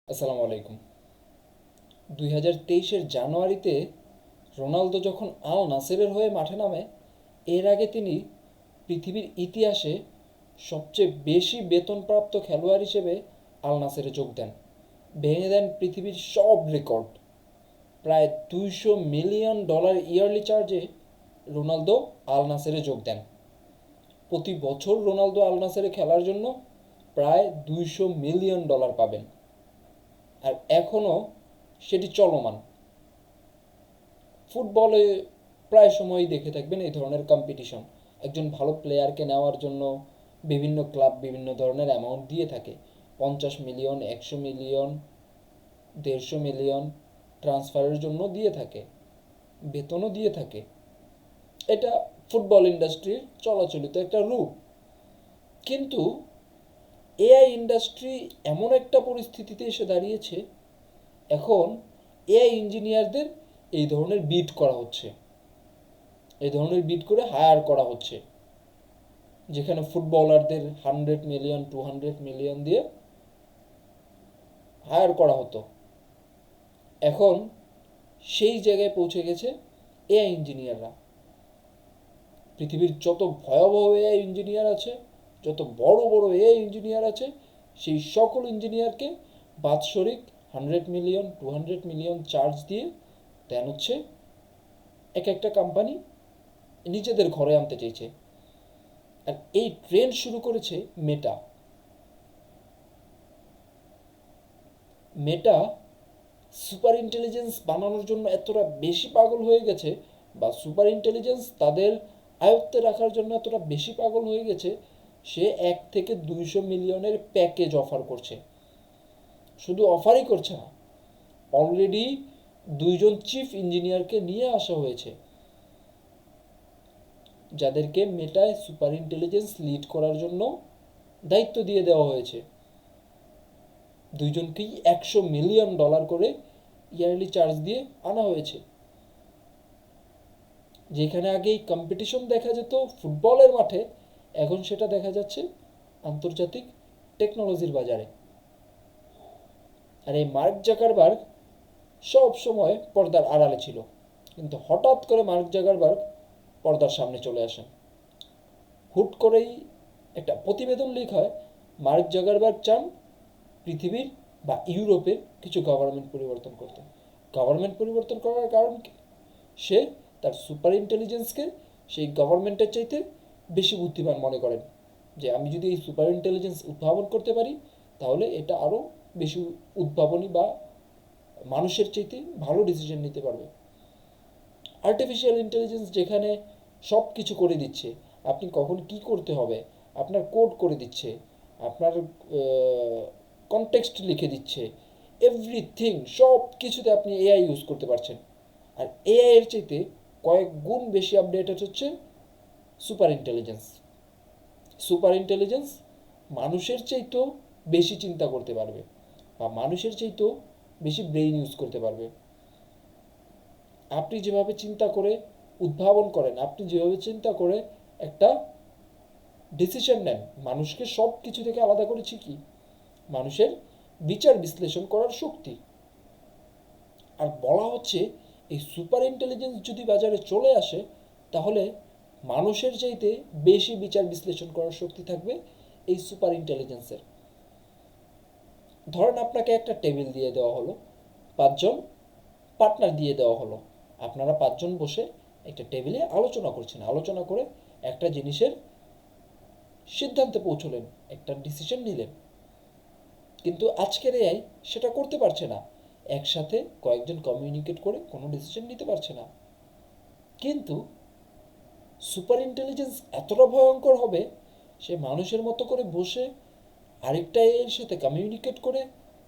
আসসালামু আলাইকুম। 2023-এর জানুয়ারিতে রোনালদো যখন আল নাসেরের হয়ে মাঠে নামে, এর আগে তিনি পৃথিবীর ইতিহাসে সবচেয়ে বেশি বেতনপ্রাপ্ত খেলোয়াড় হিসেবে আল নাসেরে যোগ দেন। ভেঙে দেন পৃথিবীর সব রেকর্ড। প্রায় $200 মিলিয়ন ইয়ারলি চার্জে রোনালদো আল নাসেরে যোগ দেন। প্রতি বছর রোনালদো আল নাসেরে খেলার জন্য প্রায় $200 মিলিয়ন পাবেন। আর এখনও সেটি চলমান। ফুটবলে প্রায় সময়ই দেখে থাকবেন এই ধরনের কম্পিটিশন। একজন ভালো প্লেয়ারকে নেওয়ার জন্য বিভিন্ন ক্লাব বিভিন্ন ধরনের অ্যামাউন্ট দিয়ে থাকে। 50 মিলিয়ন, 100 মিলিয়ন, 150 মিলিয়ন ট্রান্সফারের জন্য দিয়ে থাকে, বেতনও দিয়ে থাকে। এটা ফুটবল ইন্ডাস্ট্রির চলাচলিত একটা রূপ। কিন্তু এআই ইন্ডাস্ট্রি এমন একটা পরিস্থিতিতে এসে দাঁড়িয়েছে, এখন এআই ইঞ্জিনিয়ারদের এই ধরনের বিট করা হচ্ছে, এই ধরনের বিট করে হায়ার করা হচ্ছে, যেখানে ফুটবলারদের 100 মিলিয়ন, 200 মিলিয়ন দিয়ে হায়ার করা হতো। এখন সেই জায়গায় পৌঁছে গেছে এআই ইঞ্জিনিয়াররা। পৃথিবীর যত ভয়াবহ এআই ইঞ্জিনিয়ার আছে, যত বড় বড় এআই ইঞ্জিনিয়ার আছে, সেই সকল ইঞ্জিনিয়ারকে বাৎসরিক 100 মিলিয়ন, 200 মিলিয়ন চার্জ দিয়ে দেন হচ্ছে এক একটা কোম্পানি নিজেদের ঘরে আনতে চাইছে। আর এই ট্রেন্ড শুরু করেছে মেটা। মেটা সুপার ইন্টেলিজেন্স বানানোর জন্য এতটা বেশি পাগল হয়ে গেছে, বা সুপার ইন্টেলিজেন্স তাদের আয়ত্তে রাখার জন্য এতটা বেশি পাগল হয়ে গেছে, সে 1 থেকে 200 মিলিয়নের প্যাকেজ অফার করছে। শুধু অফারই করছে না, অলরেডি 2জন চিফ ইঞ্জিনিয়ারকে নিয়ে আসা হয়েছে, যাদেরকে মেটায় সুপার ইন্টেলিজেন্স লিড করার জন্য দায়িত্ব দিয়ে দেওয়া হয়েছে। 2জনকেই $100 মিলিয়ন করে ইয়ারলি চার্জ দিয়ে আনা হয়েছে। যেখানে আগে এই কম্পিটিশন দেখা যেত ফুটবলের মাঠে, এখন সেটা দেখা যাচ্ছে আন্তর্জাতিক টেকনোলজির বাজারে। আর এই মার্ক জাকারবার্গ সব সময় পর্দার আড়ালে ছিল, কিন্তু হঠাৎ করে মার্ক জাকারবার্গ পর্দার সামনে চলে আসেন। হুট করেই একটা প্রতিবেদন লিক হয়, মার্ক জাকারবার্গ চান পৃথিবীর বা ইউরোপের কিছু গভর্নমেন্ট পরিবর্তন করতে। গভর্নমেন্ট পরিবর্তন করার কারণ কি? সে তার সুপার ইন্টেলিজেন্সকে সেই গভর্নমেন্টের চাইতে বেশি বুদ্ধিমান মনে করেন, যে আমি যদি এই সুপার ইন্টেলিজেন্স উদ্ভাবন করতে পারি, তাহলে এটা আরও বেশি উদ্ভাবনী বা মানুষের চাইতে ভালো ডিসিশন নিতে পারবে। আর্টিফিশিয়াল ইন্টেলিজেন্স যেখানে সব কিছু করে দিচ্ছে, আপনি কখন কি করতে হবে আপনার কোড করে দিচ্ছে, আপনার কনটেক্সট লিখে দিচ্ছে, এভরিথিং, সব কিছুতে আপনি এআই ইউজ করতে পারছেন। আর এআই এর চাইতে কয়েক গুণ বেশি আপডেটেড হচ্ছে সুপার ইন্টেলিজেন্স। সুপার ইন্টেলিজেন্স মানুষের চাইতেও বেশি চিন্তা করতে পারবে, বা মানুষের চাইতেও বেশি ব্রেইন ইউজ করতে পারবে। আপনি যেভাবে চিন্তা করে উদ্ভাবন করেন, আপনি যেভাবে চিন্তা করে একটা ডিসিশন নেন, মানুষকে সব কিছু থেকে আলাদা করেছি কি? মানুষের বিচার বিশ্লেষণ করার শক্তি। আর বলা হচ্ছে এই সুপার ইন্টেলিজেন্স যদি বাজারে চলে আসে, তাহলে মানুষের চাইতে বেশি বিচার বিশ্লেষণ করার শক্তি থাকবে এই সুপার ইন্টেলিজেন্সের। ধরেন আপনাকে একটা টেবিল দিয়ে দেওয়া হলো, 5জন পার্টনার দিয়ে দেওয়া হলো, আপনারা 5জন বসে একটা টেবিলে আলোচনা করছেন, আলোচনা করে একটা জিনিসের সিদ্ধান্তে পৌঁছলেন, একটা ডিসিশন নিলেন। কিন্তু আজকের এআই সেটা করতে পারছে না, একসাথে কয়েকজন কমিউনিকেট করে কোনো ডিসিশন নিতে পারছে না। কিন্তু সুপার ইন্টেলিজেন্স এতটা ভয়ঙ্কর হবে, সে মানুষের মতো করে বসে আরেকটা এর সাথে কমিউনিকেট করে,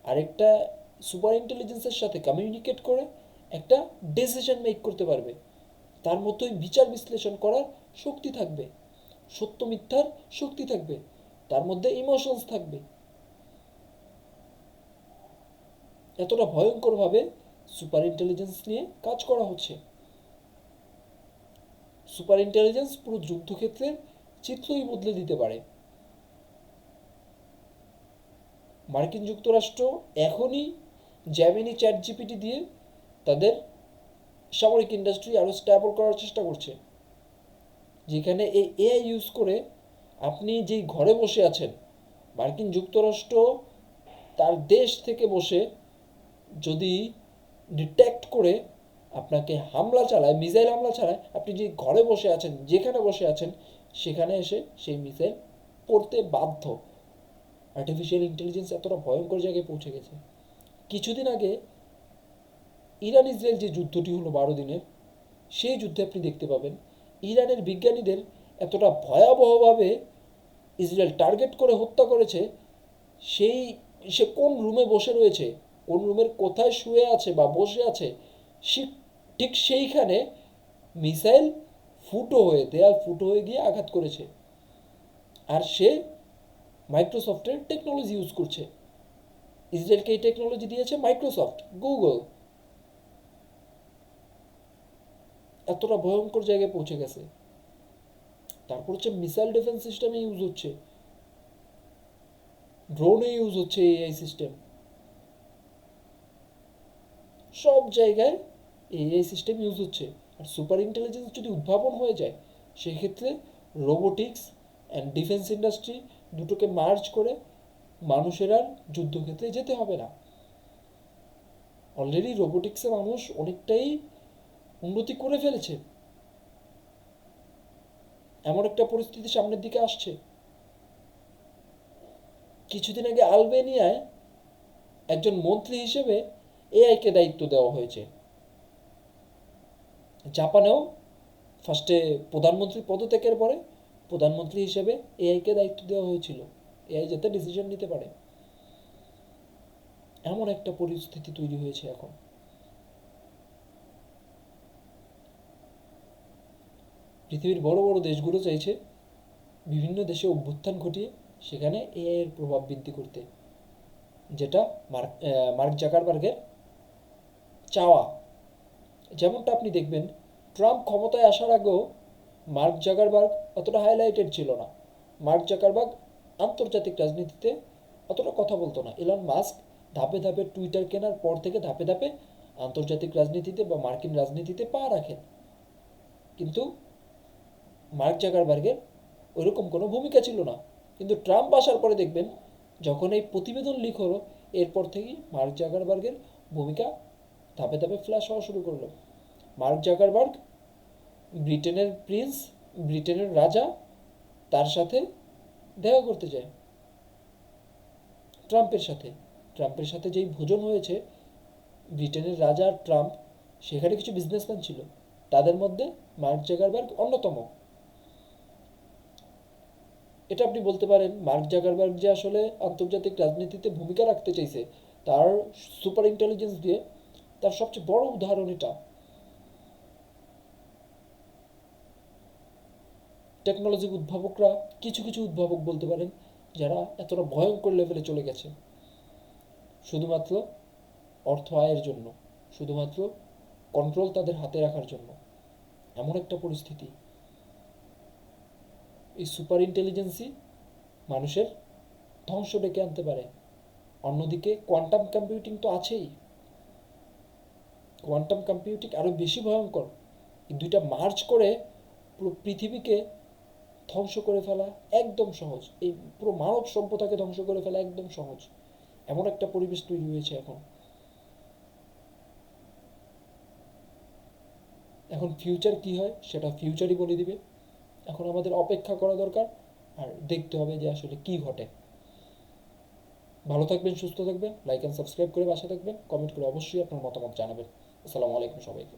আরেকটা সুপার ইন্টেলিজেন্সের সাথে কমিউনিকেট করে একটা ডিসিশন মেক করতে পারবে। তার মতোই বিচার বিশ্লেষণ করার শক্তি থাকবে, সত্য মিথ্যার শক্তি থাকবে, তার মধ্যে ইমোশনস থাকবে। এতটা ভয়ঙ্করভাবে সুপার ইন্টেলিজেন্স নিয়ে কাজ করা হচ্ছে। সুপার ইন্টেলিজেন্স পুরো যুদ্ধক্ষেত্রের চিত্রই বদলে দিতে পারে। মার্কিন যুক্তরাষ্ট্র এখনই জ্যামিনি চ্যাট জিপিটি দিয়ে তাদের সামরিক ইন্ডাস্ট্রি আরও স্ট্যাবল করার চেষ্টা করছে, যেখানে এই এআই ইউজ করে আপনি যেই ঘরে বসে আছেন, মার্কিন যুক্তরাষ্ট্র তার দেশ থেকে বসে যদি ডিটেক্ট করে আপনাকে হামলা চালায়, মিসাইল হামলা চালায়, আপনি যে ঘরে বসে আছেন, যেখানে বসে আছেন, সেখানে এসে সেই মিসাইল পড়তে বাধ্য। আর্টিফিশিয়াল ইন্টেলিজেন্স এতটা ভয়ঙ্কর জায়গায় পৌঁছে গেছে। কিছুদিন আগে ইরান ইসরায়েল যে যুদ্ধটি হলো 12 দিনের, সেই যুদ্ধে আপনি দেখতে পাবেন ইরানের বিজ্ঞানীদের এতটা ভয়াবহভাবে ইসরায়েল টার্গেট করে হত্যা করেছে। সেই সে কোন রুমে বসে রয়েছে, কোন রুমের কোথায় শুয়ে আছে বা বসে আছে, সে ঠিক সেইখানে মিসাইল দেয়াল ফুটো হয়ে গিয়ে আঘাত করেছে। আর সে মাইক্রোসফটের টেকনোলজি ইউজ করছে। ইসরায়েলকে এই টেকনোলজি দিয়েছে মাইক্রোসফট, গুগল। এতটা ভয়ঙ্কর জায়গায় পৌঁছে গেছে। তারপর হচ্ছে মিসাইল ডিফেন্স সিস্টেমে ইউজ হচ্ছে, ড্রোনে ইউজ হচ্ছে এআই সিস্টেম। সব জায়গায় এআই সিস্টেম ইউজ হচ্ছে। আর সুপার ইন্টেলিজেন্স যদি উদ্ভাবন হয়ে যায়, সেক্ষেত্রে রোবোটিক্স অ্যান্ড ডিফেন্স ইন্ডাস্ট্রি দুটোকে মার্জ করে মানুষের আর যুদ্ধক্ষেত্রে যেতে হবে না। অলরেডি রোবোটিক্সে মানুষ অনেকটাই উন্নতি করে ফেলেছে, এমন একটা পরিস্থিতি সামনের দিকে আসছে। কিছুদিন আগে আলবেনিয়ায় একজন মন্ত্রী হিসেবে এআইকে দায়িত্ব দেওয়া হয়েছে। জাপানেও ফার্স্টে প্রধানমন্ত্রী পদত্যাগের পরে প্রধানমন্ত্রী হিসেবে এআইকে দায়িত্ব দেওয়া হয়েছিল, এআই যাতে ডিসিশন নিতে পারে। এমন একটা পরিস্থিতি তৈরি হয়েছে এখন। পৃথিবীর বড় বড় দেশগুলো চাইছে বিভিন্ন দেশে অভ্যুত্থান ঘটিয়ে সেখানে এআই এর প্রভাব বৃদ্ধি করতে, যেটা মার্ক জাকারবার্গের চাওয়া। যেমনটা আপনি দেখবেন, ট্রাম্প ক্ষমতায় আসার আগেও মার্ক জাকারবার্গ অতটা হাইলাইটেড ছিল না। মার্ক জাকারবার্গ আন্তর্জাতিক রাজনীতিতে অতটা কথা বলতো না। ইলন মাস্ক ধাপে ধাপে টুইটার কেনার পর থেকে ধাপে ধাপে আন্তর্জাতিক রাজনীতিতে বা মার্কিন রাজনীতিতে পা রাখেন, কিন্তু মার্ক জাকারবার্গের ওইরকম কোনো ভূমিকা ছিল না। কিন্তু ট্রাম্প আসার পরে দেখবেন, যখন এই প্রতিবেদন লিক হলো, এরপর থেকেই মার্ক জাকারবার্গের ভূমিকা ধাপে ধাপে ফ্ল্যাশ হওয়া শুরু করলো। মার্ক জাকারবার্গ ব্রিটেনের প্রিন্স, ব্রিটেনের রাজা, তার সাথে দেখা করতে যায় ট্রাম্পের সাথে। ট্রাম্পের সাথে যেই ভোজন হয়েছে ব্রিটেনের রাজা আর ট্রাম্প, সেখানে কিছু বিজনেসম্যান ছিল, তাদের মধ্যে মার্ক জাকারবার্গ অন্যতম। এটা আপনি বলতে পারেন মার্ক জাকারবার্গ যে আসলে আন্তর্জাতিক রাজনীতিতে ভূমিকা রাখতে চাইছে তার সুপার ইন্টেলিজেন্স দিয়ে, তার সবচেয়ে বড় উদাহরণ এটা। টেকনোলজি উদ্ভাবকরা, কিছু কিছু উদ্ভাবক বলতে পারেন, যারা এতটা ভয়ঙ্কর লেভেলে চলে গেছে শুধুমাত্র অর্থ আয়ের জন্য, শুধুমাত্র কন্ট্রোল তাদের হাতে রাখার জন্য। এমন একটা পরিস্থিতি। এই সুপার ইন্টেলিজেন্সই মানুষের ধ্বংস ডেকে আনতে পারে। অন্যদিকে কোয়ান্টাম কম্পিউটিং তো আছেই। কোয়ান্টাম কম্পিউটিং আরও বেশি ভয়ঙ্কর। এই দুইটা মার্চ করে পুরো পৃথিবীকে ধ্বংস করে ফেলা একদম সহজ, এই পুরো মানব সভ্যতাকে ধ্বংস করে ফেলা একদম সহজ। এমন একটা পরিবেশ তৈরি হয়েছে এখন। এখন ফিউচার কি হয় সেটা ফিউচারই বলে দিবে। এখন আমাদের অপেক্ষা করা দরকার আর দেখতে হবে যে আসলে কি ঘটে। ভালো থাকবেন, সুস্থ থাকবেন, লাইক অ্যান্ড সাবস্ক্রাইব করে পাশে থাকবেন, কমেন্ট করে অবশ্যই আপনার মতামত জানাবেন। আসসালামু আলাইকুম সবাইকে।